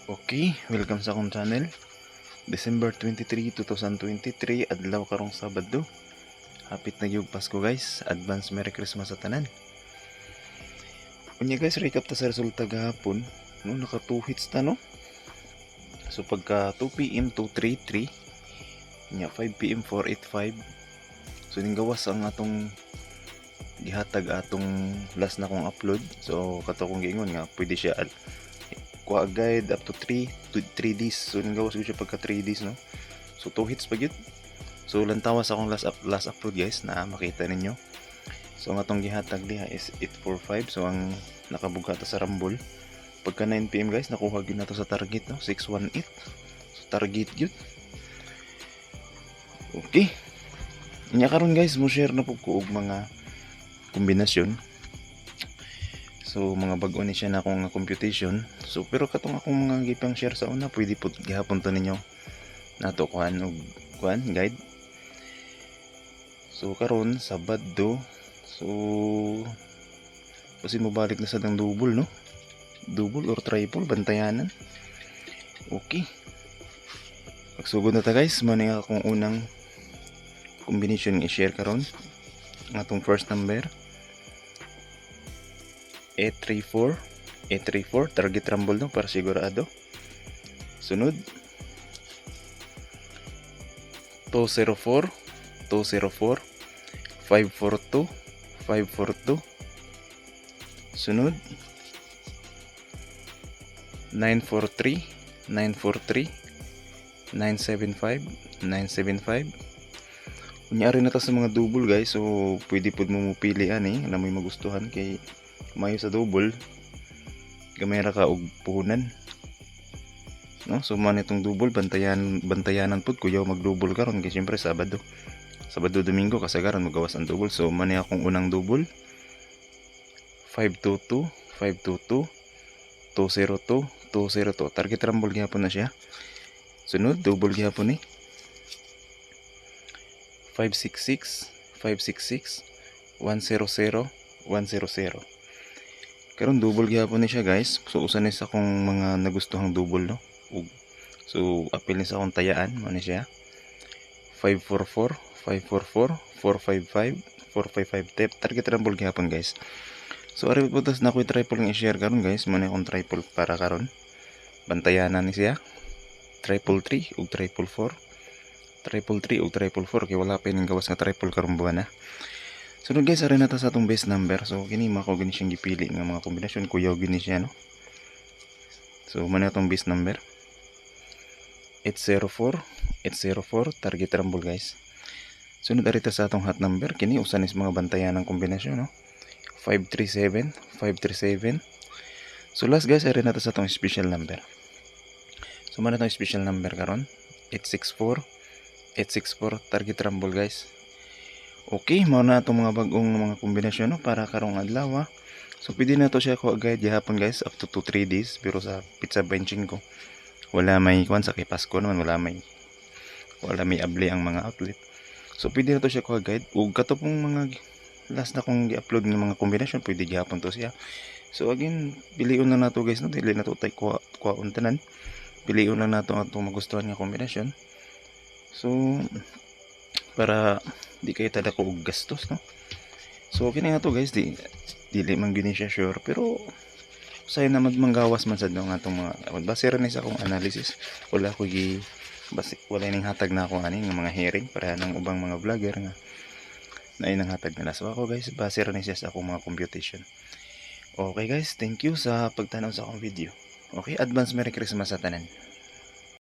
Okay, welcome sa akong channel. December 23, 2023, adlaw karong Sabado. Hapit na gyud Pasko guys. Advance Merry Christmas sa tanan. Unya guys, recap ta sa resulta gahapon. No, naka 2 hits ta no. So pagka 2 PM 233, nya 5 PM 485. So ning gawas ang atong gihatag atong last na kong upload. So kato kong giingon nga pwede siya kuha guide up to 3 days. So nagawas ko siya pagka 3 days no. So 2 hits pa gyud. So lantawas akong last upload guys na makita ninyo. So ang atong gihatag diha is 845. So ang nakabuga ta sa Rumble pagka 9 PM guys nakuha gyud nato sa target no 618. So target gyud. Okay. Inya karon guys mo share na pud ko og mga kombinasyon. So mga bag-o ni siya na akong computation. So pero katong akong mga gipang share sa una pwede pud gihapon to ninyo nato kuan og kuan guide. So karon Sabado. So kasi mabalik na sa dang double no. Double or triple bantayanan. Okay. Pagsugod na ta guys, mo na akong unang combination i-share karon. Ang atong first number 834 target rumble no para sigurado. Sunod 204 542 sunod 943 975 Kunyari na ta sa mga double guys, so pwede pud mo mupili ani na may magustuhan kay mayo sa double gamay ra ka og puhunan no. So man itong double bantayanan pud kuyaw mag double karon kay syempre Sabado Domingo kasagaran magawas ang double. So man akong unang double 522 202 target rumble gyapon na siya. Sunod double gyapon ni 566 100 karon double gyapon ni siya guys. So usa ni sa akong mga nagustuhang double no. So apil ni sa akong tayaan mo ni siya 544 455 target rumble gyapon guys. So ari putas na ko triple ng i-share karon guys. Mo ni akong triple para karon bantayanan ni siya 333 ug 444 ug 444 kay wala pa ning gawas nga triple karon buwan na. Sunod guys, ari na ta sa atong base number. So kini mako gani siyang gipili nga mga kombinasyon kuyaw gini siya no. So mo na atong base number 804 target rumble guys. Sunod ari ta sa atong hot number. Kini usa ni mga bantayan ng kombinasyon no. 537 So last guys, ari na ta sa atong special number. So mo na atong special number karon 864 target rumble guys. Okay, mao na itong mga bagong mga kombinasyon no, para karong adlaw. So pwede na to siya ko agad gihapon guys up to 2-3 days. Pero sa pizza benching ko wala may kuan sa kay Pasko naman wala may abli ang mga outlet. So pwede na to siya ko agad. Ug kato pong mga last na kong gi-upload ng mga kombinasyon pwede gihapon to siya. So again, piliun lang nato guys no, dili na to tay kuwaon tanan. Piliun lang nato ang atong magustuhan nga kombinasyon. So para di kayo tada ko og gastos no. So okay na nga to guys, dili man gyud siya sure pero usahay na manggawas man sad ng atong mga base ra ni sa akong analysis. Wala ko wala ning hatag na ako ani ng mga hearing para ng ubang mga vlogger nga na inang hatag nila. So ako guys, base ra ni siya sa akong mga computation. Okay guys, thank you sa pagtanaw sa akong video. Okay, advance Merry Christmas sa tanan.